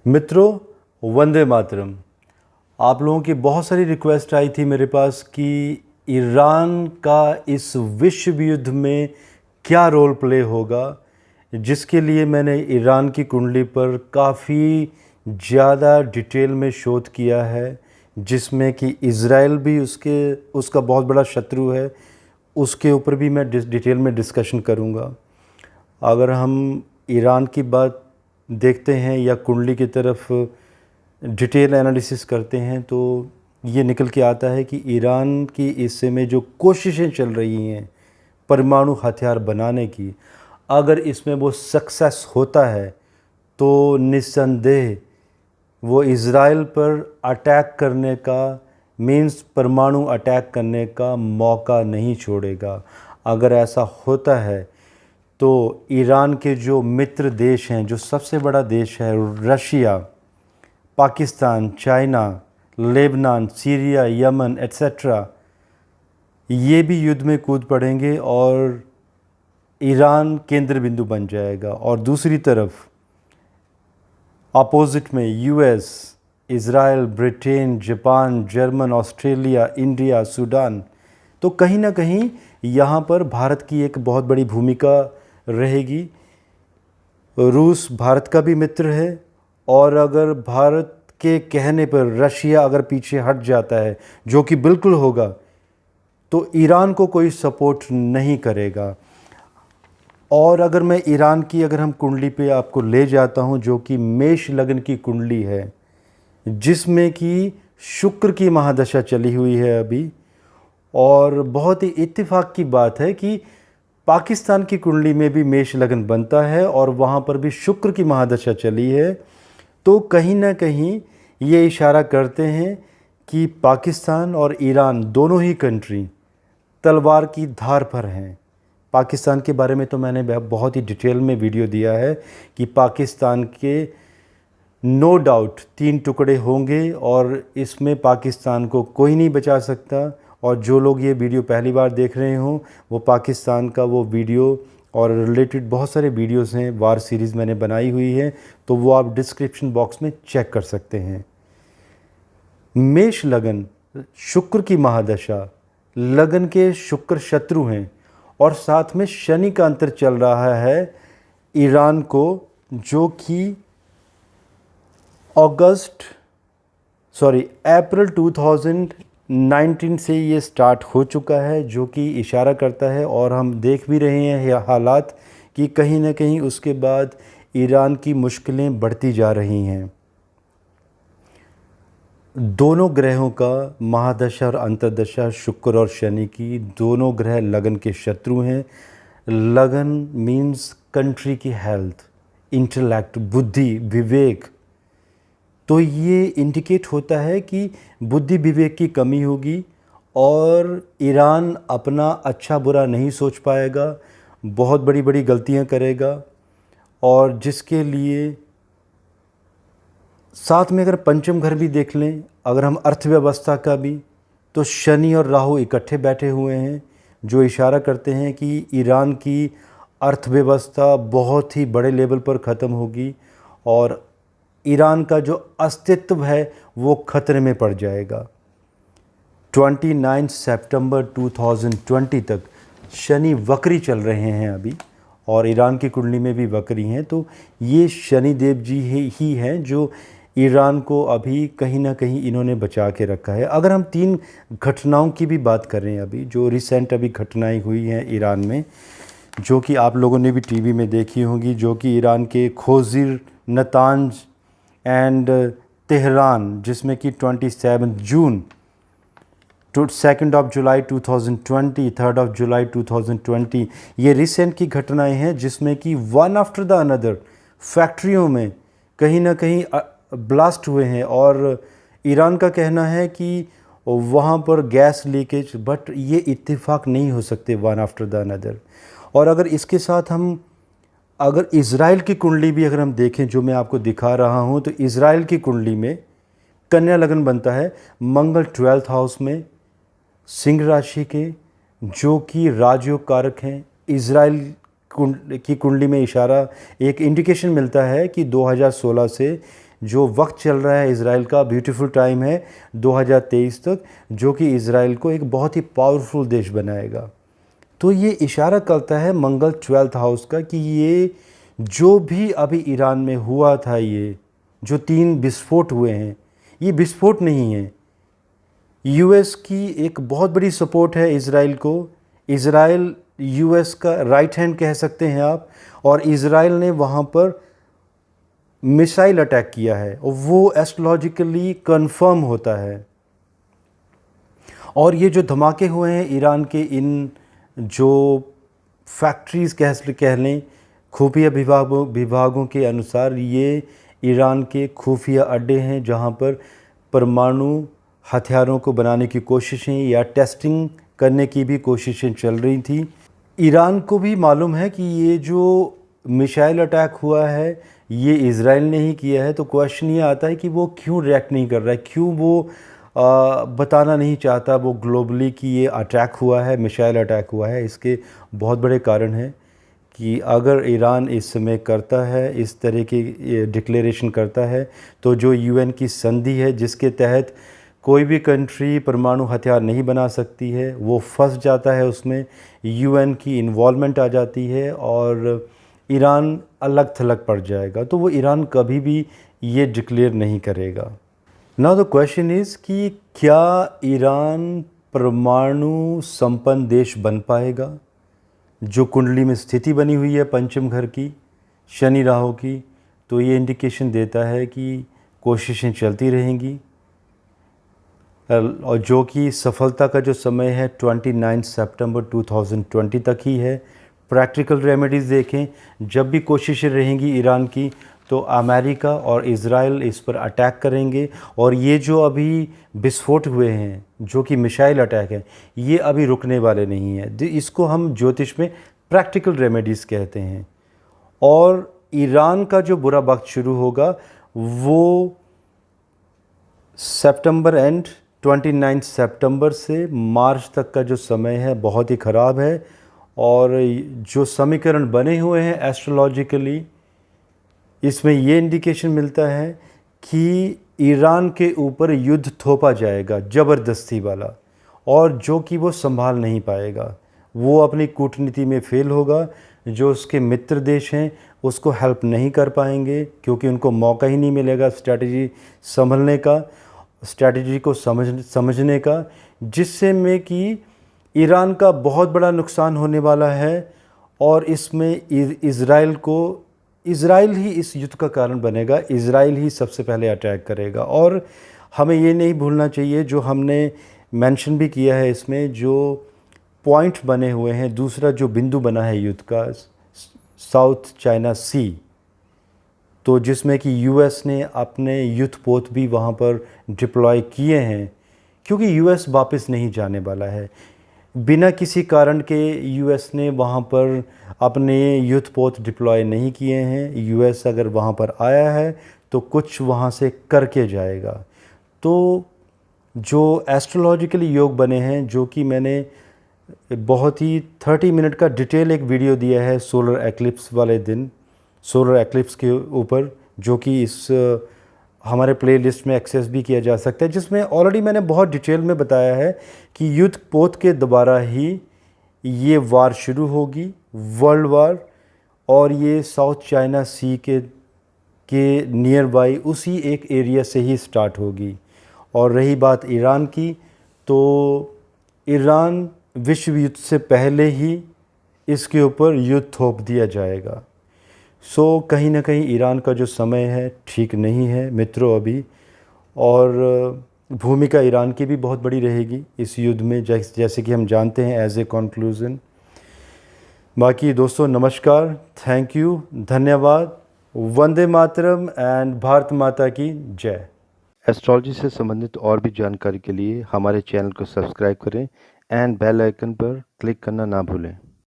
मित्रों, वंदे मातरम। आप लोगों की बहुत सारी रिक्वेस्ट आई थी मेरे पास कि ईरान का इस विश्व युद्ध में क्या रोल प्ले होगा, जिसके लिए मैंने ईरान की कुंडली पर काफ़ी ज़्यादा डिटेल में शोध किया है, जिसमें कि इज़राइल भी उसका बहुत बड़ा शत्रु है। उसके ऊपर भी मैं डिटेल में डिस्कशन करूँगा। अगर हम ईरान की बात देखते हैं या कुंडली की तरफ डिटेल एनालिसिस करते हैं तो ये निकल के आता है कि ईरान की इस समय जो कोशिशें चल रही हैं परमाणु हथियार बनाने की, अगर इसमें वो सक्सेस होता है तो निस्संदेह वो इज़राइल पर अटैक करने का मीन्स परमाणु अटैक करने का मौका नहीं छोड़ेगा। अगर ऐसा होता है तो ईरान के जो मित्र देश हैं, जो सबसे बड़ा देश है Russia, Pakistan, China, Lebanon, Syria, Yemen etcetera, ये भी युद्ध में कूद पड़ेंगे और ईरान केंद्र बिंदु बन जाएगा। और दूसरी तरफ अपोजिट में US, Israel, Britain, Japan, German, Australia, India, Sudan, तो कहीं ना कहीं यहाँ पर भारत की एक बहुत बड़ी भूमिका रहेगी। रूस भारत का भी मित्र है और अगर भारत के कहने पर रशिया अगर पीछे हट जाता है, जो कि बिल्कुल होगा, तो ईरान को कोई सपोर्ट नहीं करेगा। और अगर मैं ईरान की अगर हम कुंडली पे आपको ले जाता हूँ, जो कि मेष लग्न की कुंडली है, जिसमें कि शुक्र की महादशा चली हुई है अभी, और बहुत ही इत्तेफाक की बात है कि पाकिस्तान की कुंडली में भी मेष लग्न बनता है और वहाँ पर भी शुक्र की महादशा चली है। तो कहीं ना कहीं ये इशारा करते हैं कि पाकिस्तान और ईरान दोनों ही कंट्री तलवार की धार पर हैं। पाकिस्तान के बारे में तो मैंने बहुत ही डिटेल में वीडियो दिया है कि पाकिस्तान के नो डाउट 3 टुकड़े होंगे और इसमें पाकिस्तान को कोई नहीं बचा सकता। और जो लोग ये वीडियो पहली बार देख रहे हों, वो पाकिस्तान का वो वीडियो और रिलेटेड बहुत सारे वीडियोस हैं, वार सीरीज़ मैंने बनाई हुई है, तो वो आप डिस्क्रिप्शन बॉक्स में चेक कर सकते हैं। मेष लगन, शुक्र की महादशा, लगन के शुक्र शत्रु हैं और साथ में शनि का अंतर चल रहा है ईरान को, जो कि अप्रैल 2019 से ये स्टार्ट हो चुका है, जो कि इशारा करता है और हम देख भी रहे हैं ये हालात कि कहीं ना कहीं उसके बाद ईरान की मुश्किलें बढ़ती जा रही हैं। दोनों ग्रहों का महादशा और अंतर्दशा, शुक्र और शनि की, दोनों ग्रह लगन के शत्रु हैं। लगन मीन्स कंट्री की हेल्थ, इंटेलेक्ट, बुद्धि, विवेक। तो ये इंडिकेट होता है कि बुद्धि विवेक की कमी होगी और ईरान अपना अच्छा बुरा नहीं सोच पाएगा, बहुत बड़ी बड़ी गलतियां करेगा। और जिसके लिए साथ में अगर पंचम घर भी देख लें, अगर हम अर्थव्यवस्था का भी, तो शनि और राहु इकट्ठे बैठे हुए हैं, जो इशारा करते हैं कि ईरान की अर्थव्यवस्था बहुत ही बड़े लेवल पर ख़त्म होगी और ईरान का जो अस्तित्व है वो खतरे में पड़ जाएगा। 29 सितंबर 2020 तक शनि वक्री चल रहे हैं अभी और ईरान की कुंडली में भी वक्री हैं। तो ये शनि देव जी ही हैं जो ईरान को अभी कहीं ना कहीं इन्होंने बचा के रखा है। अगर हम 3 घटनाओं की भी बात करें अभी, जो रिसेंट अभी घटनाएं हुई हैं ईरान में, जो कि आप लोगों ने भी टीवी में देखी होंगी, जो कि ईरान के खोजिर, नतांज एंड तेहरान, जिसमें कि 27 जून, 2 जुलाई 2020, 3 जुलाई 2020, ये रिसेंट की घटनाएं हैं, जिसमें कि वन आफ्टर द अनदर फैक्ट्रियों में कहीं ना कहीं ब्लास्ट हुए हैं। और ईरान का कहना है कि वहाँ पर गैस लीकेज, बट ये इत्तेफाक नहीं हो सकते वन आफ्टर द अनदर। और अगर इसके साथ हम अगर इज़राइल की कुंडली भी अगर हम देखें, जो मैं आपको दिखा रहा हूँ, तो इज़राइल की कुंडली में कन्या लगन बनता है, मंगल 12th हाउस में सिंह राशि के, जो कि राजयोग कारक हैं। इज़राइल की कुंडली में इशारा, एक इंडिकेशन मिलता है कि 2016 से जो वक्त चल रहा है इज़राइल का ब्यूटीफुल टाइम है 2023 तक, जो कि इज़राइल को एक बहुत ही पावरफुल देश बनाएगा। तो ये इशारा करता है मंगल 12th हाउस का कि ये जो भी अभी ईरान में हुआ था, ये जो 3 विस्फोट हुए हैं, ये विस्फोट नहीं है। यूएस की एक बहुत बड़ी सपोर्ट है इज़राइल को। इज़राइल यूएस का राइट हैंड कह सकते हैं आप, और इज़राइल ने वहाँ पर मिसाइल अटैक किया है और वो एस्ट्रोलॉजिकली कंफर्म होता है। और ये जो धमाके हुए हैं ईरान के इन जो फैक्ट्रीज़ कह लें, खुफिया विभागों के अनुसार ये ईरान के खुफिया अड्डे हैं जहाँ पर परमाणु हथियारों को बनाने की कोशिशें या टेस्टिंग करने की भी कोशिशें चल रही थी। ईरान को भी मालूम है कि ये जो मिसाइल अटैक हुआ है ये इज़राइल ने ही किया है। तो क्वेश्चन ये आता है कि वो क्यों रिएक्ट नहीं कर रहा है, क्यों वो बताना नहीं चाहता वो ग्लोबली कि ये अटैक हुआ है, मिसाइल अटैक हुआ है। इसके बहुत बड़े कारण हैं कि अगर ईरान इस समय करता है, इस तरह की डिक्लेरेशन करता है, तो जो यूएन की संधि है जिसके तहत कोई भी कंट्री परमाणु हथियार नहीं बना सकती है, वो फंस जाता है उसमें, यूएन की इन्वॉल्वमेंट आ जाती है और ईरान अलग थलग पड़ जाएगा। तो वो ईरान कभी भी ये डिक्लेयर नहीं करेगा। नाउ द क्वेश्चन इज़ कि क्या ईरान परमाणु संपन्न देश बन पाएगा? जो कुंडली में स्थिति बनी हुई है पंचम घर की, शनि राहु की, तो ये इंडिकेशन देता है कि कोशिशें चलती रहेंगी और जो कि सफलता का जो समय है 29 सितंबर 2020 तक ही है। प्रैक्टिकल रेमेडीज़ देखें, जब भी कोशिशें रहेंगी ईरान की तो अमेरिका और इज़राइल इस पर अटैक करेंगे, और ये जो अभी विस्फोट हुए हैं जो कि मिसाइल अटैक है, ये अभी रुकने वाले नहीं हैं। इसको हम ज्योतिष में प्रैक्टिकल रेमेडीज़ कहते हैं। और ईरान का जो बुरा वक्त शुरू होगा वो सितंबर एंड 29 सितंबर से मार्च तक का जो समय है बहुत ही ख़राब है। और जो समीकरण बने हुए हैं एस्ट्रोलॉजिकली, इसमें ये इंडिकेशन मिलता है कि ईरान के ऊपर युद्ध थोपा जाएगा ज़बरदस्ती वाला, और जो कि वो संभाल नहीं पाएगा। वो अपनी कूटनीति में फेल होगा। जो उसके मित्र देश हैं उसको हेल्प नहीं कर पाएंगे क्योंकि उनको मौका ही नहीं मिलेगा स्ट्रैटेजी संभलने का, स्ट्रैटेजी को समझने का, जिससे में कि ईरान का बहुत बड़ा नुकसान होने वाला है। और इसमें इज़राइल ही इस युद्ध का कारण बनेगा। इज़राइल ही सबसे पहले अटैक करेगा। और हमें ये नहीं भूलना चाहिए, जो हमने मेंशन भी किया है इसमें, जो पॉइंट बने हुए हैं, दूसरा जो बिंदु बना है युद्ध का, साउथ चाइना सी, तो जिसमें कि यूएस ने अपने युद्ध पोत भी वहाँ पर डिप्लॉय किए हैं, क्योंकि यूएस वापस नहीं जाने वाला है। बिना किसी कारण के यूएस ने वहाँ पर अपने युद्ध पोत डिप्लॉय नहीं किए हैं। यूएस अगर वहाँ पर आया है तो कुछ वहाँ से करके जाएगा। तो जो एस्ट्रोलॉजिकली योग बने हैं, जो कि मैंने बहुत ही 30 मिनट का डिटेल एक वीडियो दिया है सोलर एक्लिप्स वाले दिन, सोलर एक्लिप्स के ऊपर, जो कि इस हमारे प्लेलिस्ट में एक्सेस भी किया जा सकता है, जिसमें ऑलरेडी मैंने बहुत डिटेल में बताया है कि युद्ध पोत के दोबारा ही ये वार शुरू होगी, वर्ल्ड वार, और ये साउथ चाइना सी के नियर बाई उसी एक एरिया से ही स्टार्ट होगी। और रही बात ईरान की, तो ईरान विश्व युद्ध से पहले ही इसके ऊपर युद्ध थोप दिया जाएगा। सो कहीं ना कहीं ईरान का जो समय है ठीक नहीं है मित्रों अभी। और भूमिका ईरान की भी बहुत बड़ी रहेगी इस युद्ध में, जैसे कि हम जानते हैं एज ए कंक्लूज़न। बाकी दोस्तों नमस्कार, थैंक यू, धन्यवाद, वंदे मातरम एंड भारत माता की जय। एस्ट्रोलॉजी से संबंधित और भी जानकारी के लिए हमारे चैनल को सब्सक्राइब करें एंड बेल आइकन पर क्लिक करना ना भूलें।